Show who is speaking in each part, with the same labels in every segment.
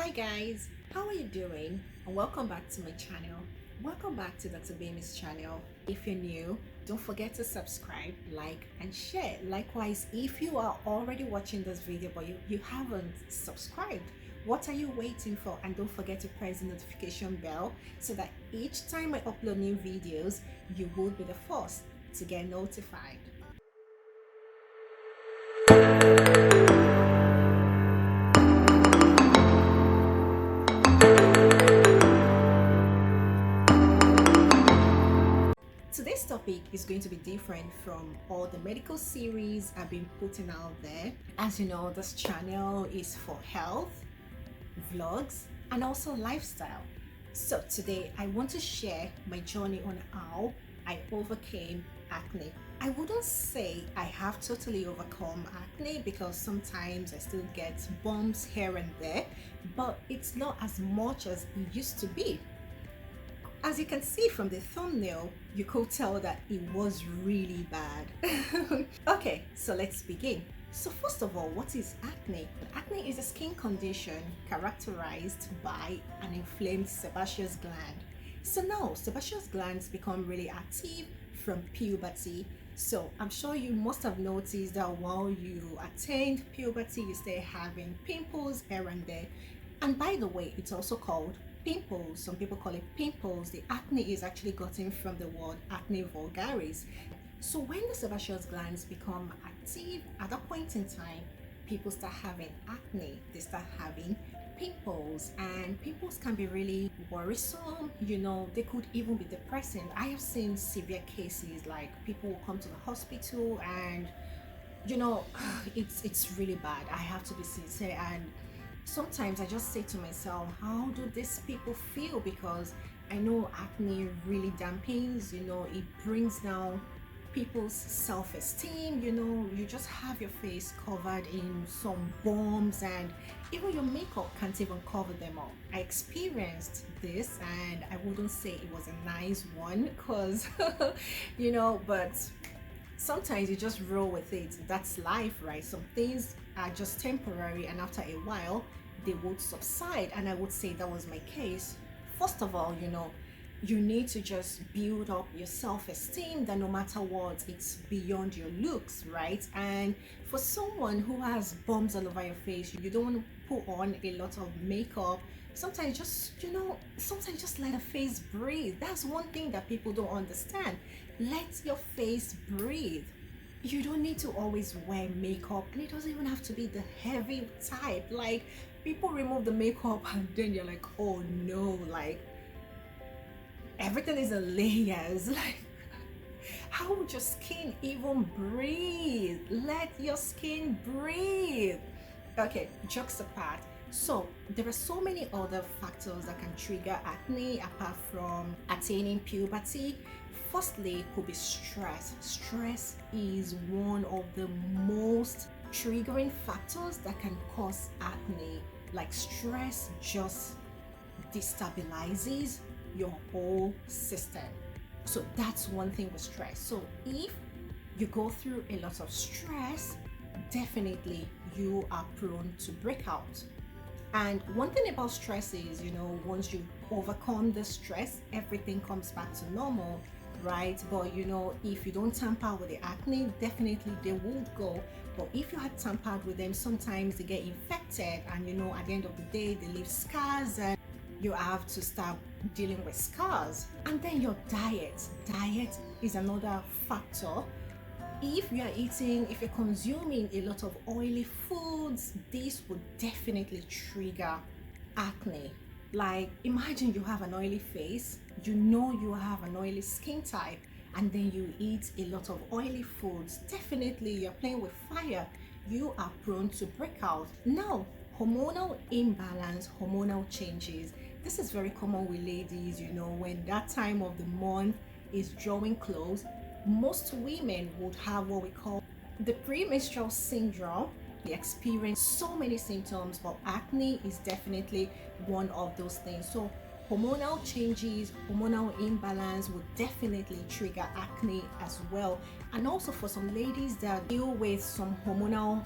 Speaker 1: Hi guys, how are you doing? And welcome back to my channel. Welcome back to Dr. Bami's channel. If you're new, don't forget to subscribe, like and share. Likewise, if you are already watching this video but you haven't subscribed, what are you waiting for? And don't forget to press the notification bell so that each time I upload new videos, you will be the first to get notified. Today's topic is going to be different from all the medical series I've been putting out there. As you know, this channel is for health, vlogs, and also lifestyle. So today I want to share my journey on how I overcame acne. I wouldn't say I have totally overcome acne because sometimes I still get bumps here and there, but it's not as much as it used to be. As you can see from the thumbnail, you could tell that it was really bad. Okay, so let's begin. So first of all, what is acne? Acne is a skin condition characterized by an inflamed sebaceous gland. So now, sebaceous glands become really active from puberty. So I'm sure you must have noticed that while you attained puberty, you start having pimples here and there. And by the way, it's also called pimples. Some people call it pimples. The acne is actually gotten from the word acne vulgaris. So when the sebaceous glands become active, at that point in time, people start having acne. They start having pimples, and pimples can be really worrisome. They could even be depressing. I have seen severe cases like people will come to the hospital and it's really bad. I have to be sincere, and sometimes I just say to myself, how do these people feel? Because I know acne really dampens, it brings down people's self-esteem. You just have your face covered in some bumps, and even your makeup can't even cover them up. I experienced this, and I wouldn't say it was a nice one because but sometimes you just roll with it. That's life, right? Some things are just temporary, and after a while they would subside, and I would say that was my case. First of all, you need to just build up your self-esteem that no matter what, it's beyond your looks, right? And for someone who has bumps all over your face, you don't want to put on a lot of makeup. Sometimes just let a face breathe. That's one thing that people don't understand. Let your face breathe. You don't need to always wear makeup, and it doesn't even have to be the heavy type. Like, people remove the makeup and then you're like, oh no, like everything is in layers. Like, how would your skin even breathe? Let your skin breathe. Okay, jokes apart. So there are so many other factors that can trigger acne apart from attaining puberty. Firstly, it could be stress. Stress is one of the most triggering factors that can cause acne. Like, stress just destabilizes your whole system. So that's one thing with stress. So if you go through a lot of stress, definitely you are prone to breakout. And one thing about stress is, once you overcome the stress, everything comes back to normal, right? But if you don't tamper with the acne, definitely they would go. But if you had tampered with them, sometimes they get infected, and at the end of the day they leave scars, and you have to start dealing with scars. And then your diet is another factor. If you're consuming a lot of oily foods, this would definitely trigger acne. Like, imagine you have an oily face, you have an oily skin type, and then you eat a lot of oily foods. Definitely you're playing with fire. You are prone to breakout. Now, hormonal imbalance, hormonal changes. This is very common with ladies, when that time of the month is drawing close. Most women would have what we call the premenstrual syndrome. They experience so many symptoms, but acne is definitely one of those things. So hormonal changes, hormonal imbalance would definitely trigger acne as well. And also for some ladies that deal with some hormonal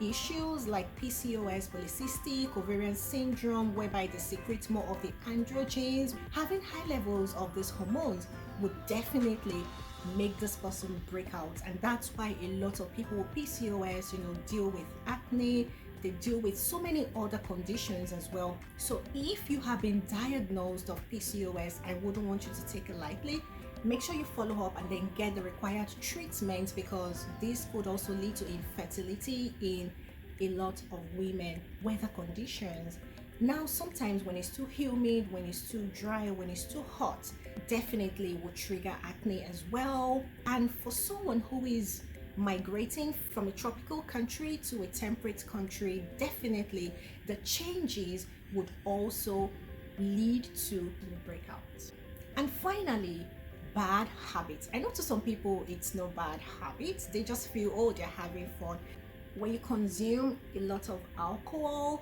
Speaker 1: issues like PCOS, polycystic ovarian syndrome, whereby they secrete more of the androgens. Having high levels of these hormones would definitely make this person break out, and that's why a lot of people with PCOS, deal with acne. They deal with so many other conditions as well. So if you have been diagnosed of PCOS, I wouldn't want you to take it lightly. Make sure you follow up and then get the required treatment, because this could also lead to infertility in a lot of women. Weather conditions. Now, sometimes when it's too humid, when it's too dry, when it's too hot, definitely will trigger acne as well. And for someone who is migrating from a tropical country to a temperate country, definitely the changes would also lead to the breakout. And finally, bad habits. I know to some people it's no bad habits, they just feel, oh, they're having fun. When you consume a lot of alcohol,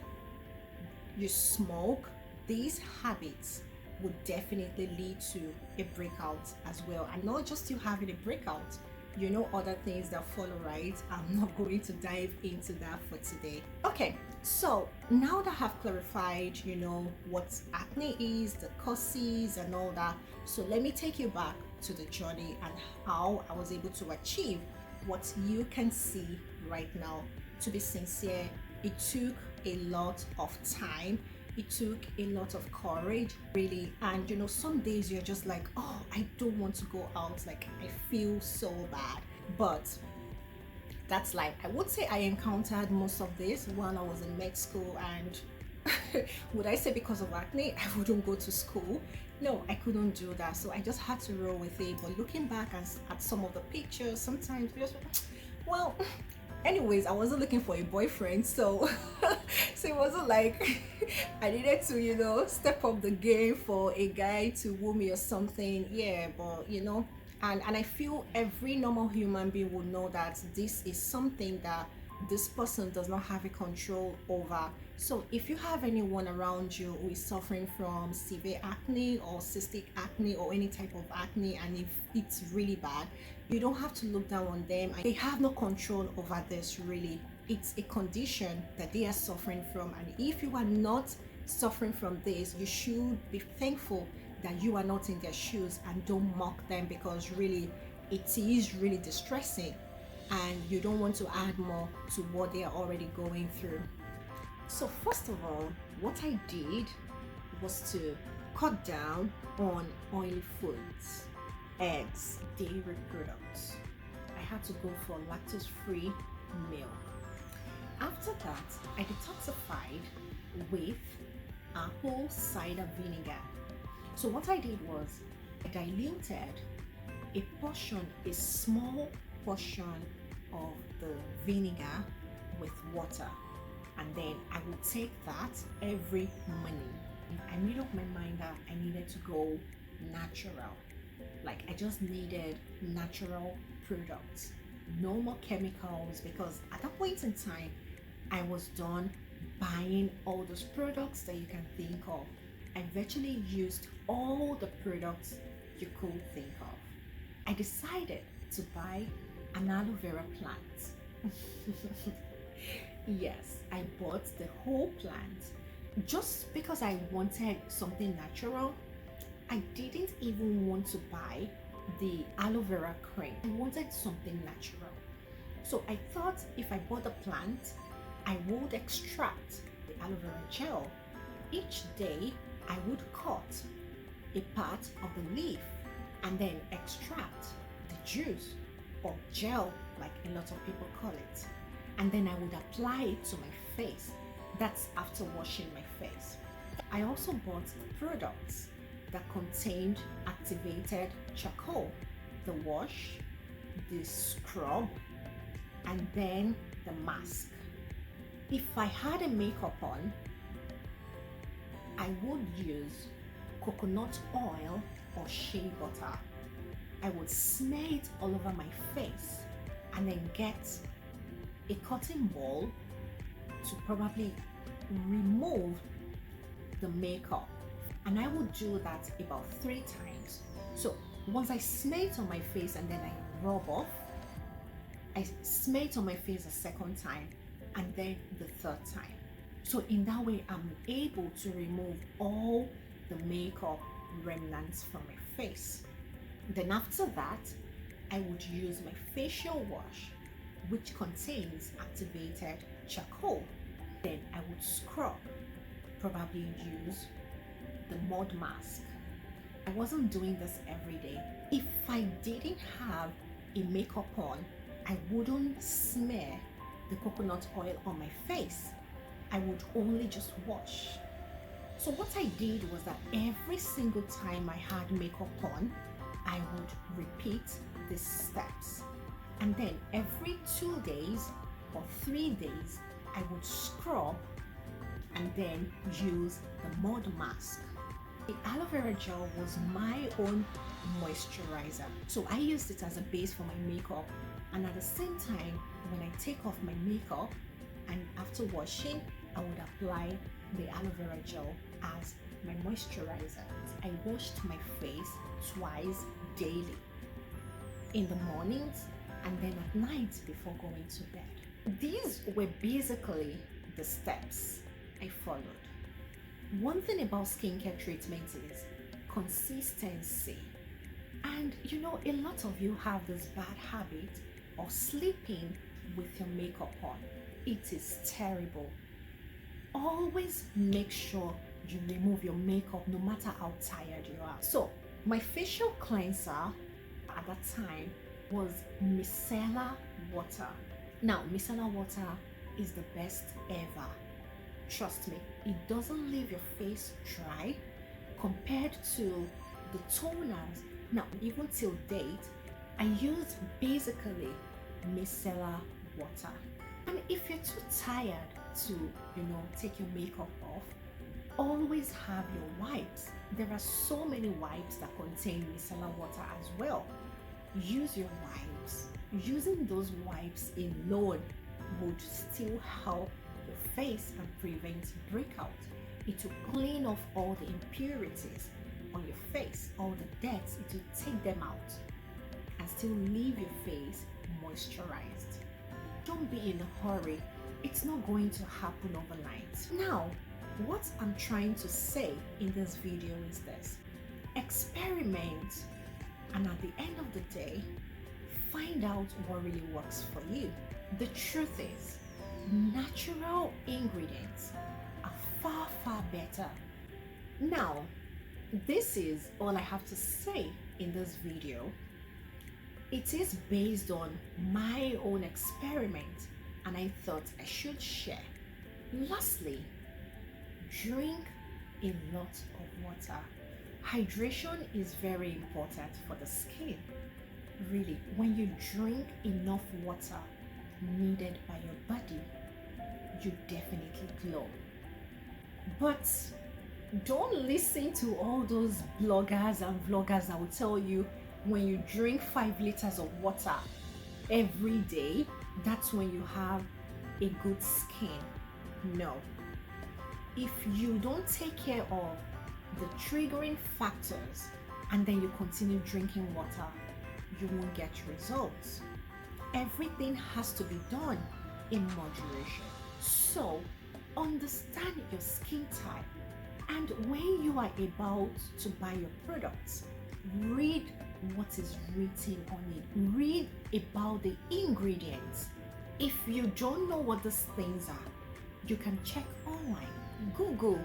Speaker 1: you smoke, these habits would definitely lead to a breakout as well. And not just you having a breakout, other things that follow, right? I'm not going to dive into that for today. Okay, so now that I've clarified, what acne is, the causes and all that, so let me take you back to the journey and how I was able to achieve what you can see right now. To be sincere, it took a lot of time. It took a lot of courage, really. And some days you're just like, oh, I don't want to go out, like I feel so bad. But that's life. I would say I encountered most of this while I was in med school, and would I say because of acne I wouldn't go to school? No, I couldn't do that. So I just had to roll with it. But looking back at some of the pictures, sometimes just, well, anyways, I wasn't looking for a boyfriend, so so it wasn't like I needed to step up the game for a guy to woo me or something. Yeah, but and I feel every normal human being would know that this is something that this person does not have a control over. So if you have anyone around you who is suffering from severe acne or cystic acne or any type of acne, and if it's really bad, you don't have to look down on them. They have no control over this, really. It's a condition that they are suffering from, and if you are not suffering from this, you should be thankful that you are not in their shoes, and don't mock them, because really it is really distressing and you don't want to add more to what they are already going through. So first of all, what I did was to cut down on oily foods, eggs, dairy products. I had to go for lactose-free milk. After that, I detoxified with apple cider vinegar. So what I did was I diluted a small portion of the vinegar with water, and then I would take that every morning. I made up my mind that I needed to go natural. Like, I just needed natural products, no more chemicals, because at that point in time I was done buying all those products that you can think of. I virtually used all the products you could think of. I decided to buy an aloe vera plant. Yes, I bought the whole plant just because I wanted something natural. I didn't even want to buy the aloe vera cream. I wanted something natural. So I thought if I bought the plant, I would extract the aloe vera gel. Each day, I would cut a part of the leaf and then extract the juice or gel, like a lot of people call it. And then I would apply it to my face. That's after washing my face. I also bought products that contained activated charcoal, the wash, the scrub, and then the mask. If I had a makeup on, I would use coconut oil or shea butter. I would smear it all over my face and then get a cotton ball to probably remove the makeup. And I would do that about 3 times. So once I smear it on my face and then I rub off, I smear it on my face a second time, and then the third time. So in that way, I'm able to remove all the makeup remnants from my face. Then after that, I would use my facial wash, which contains activated charcoal. Then I would scrub, probably use the mud mask. I wasn't doing this every day. If I didn't have a makeup on, I wouldn't smear the coconut oil on my face. I would only just wash. So what I did was that every single time I had makeup on, I would repeat these steps. And then every 2 days or 3 days, I would scrub and then use the mud mask. The aloe vera gel was my own moisturizer. So I used it as a base for my makeup, and at the same time, when I take off my makeup and after washing, I would apply the aloe vera gel as my moisturizer. I washed my face twice daily, in the mornings and then at night before going to bed. These were basically the steps I followed. One thing about skincare treatment is consistency. And you know, a lot of you have this bad habit of sleeping with your makeup on. It is terrible. Always make sure you remove your makeup no matter how tired you are. So my facial cleanser at that time was micellar water. Now micellar water is the best ever. Trust me, it doesn't leave your face dry compared to the toners. Now even till date, I use basically micellar water. And if you're too tired to, take your makeup off, always have your wipes. There are so many wipes that contain micellar water as well. Use your wipes. Using those wipes alone would still help your face and prevent breakout. It will clean off all the impurities on your face, all the dirt. It will take them out and still leave your face moisturized. Don't be in a hurry. It's not going to happen overnight. Now, what I'm trying to say in this video is this: experiment, and at the end of the day, find out what really works for you. The truth is, natural ingredients are far, far better. Now, this is all I have to say in this video. It is based on my own experiment, and I thought I should share. Lastly, drink a lot of water. Hydration is very important for the skin. Really, when you drink enough water needed by your body, you definitely glow. But don't listen to all those bloggers and vloggers that will tell you when you drink 5 liters of water every day, that's when you have a good skin. No. If you don't take care of the triggering factors and then you continue drinking water, you won't get results. Everything has to be done in moderation. So understand your skin type, and when you are about to buy your products, read what is written on it. Read about the ingredients. If you don't know what these things are, you can check online, Google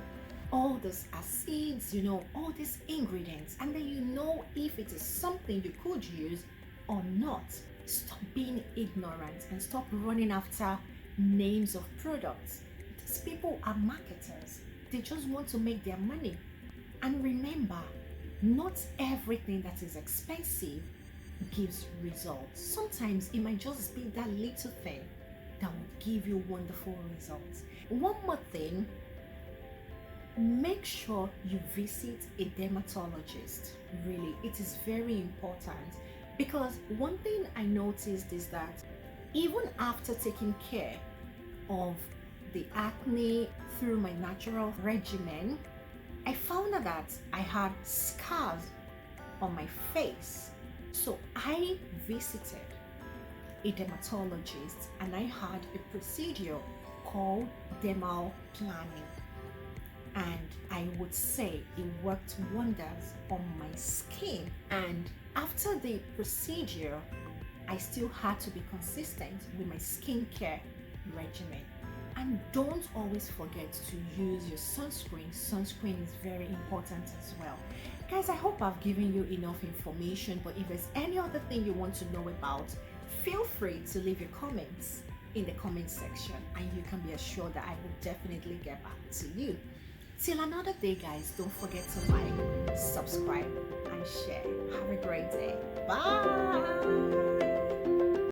Speaker 1: all these acids, all these ingredients, and then you know if it is something you could use or not. Stop being ignorant and stop running after names of products. These people are marketers. They just want to make their money. And remember, not everything that is expensive gives results. Sometimes it might just be that little thing that will give you wonderful results. One more thing, make sure you visit a dermatologist. Really, it is very important, because one thing I noticed is that even after taking care of the acne through my natural regimen, I found out that I had scars on my face. So I visited a dermatologist and I had a procedure called dermal planning, and I would say it worked wonders on my skin. And after the procedure, I still had to be consistent with my skincare regimen. And don't always forget to use your sunscreen. Sunscreen is very important as well. Guys, I hope I've given you enough information, but if there's any other thing you want to know about, feel free to leave your comments in the comment section, and you can be assured that I will definitely get back to you. Till another day, guys, don't forget to like, subscribe, and share. Have a great day. Bye.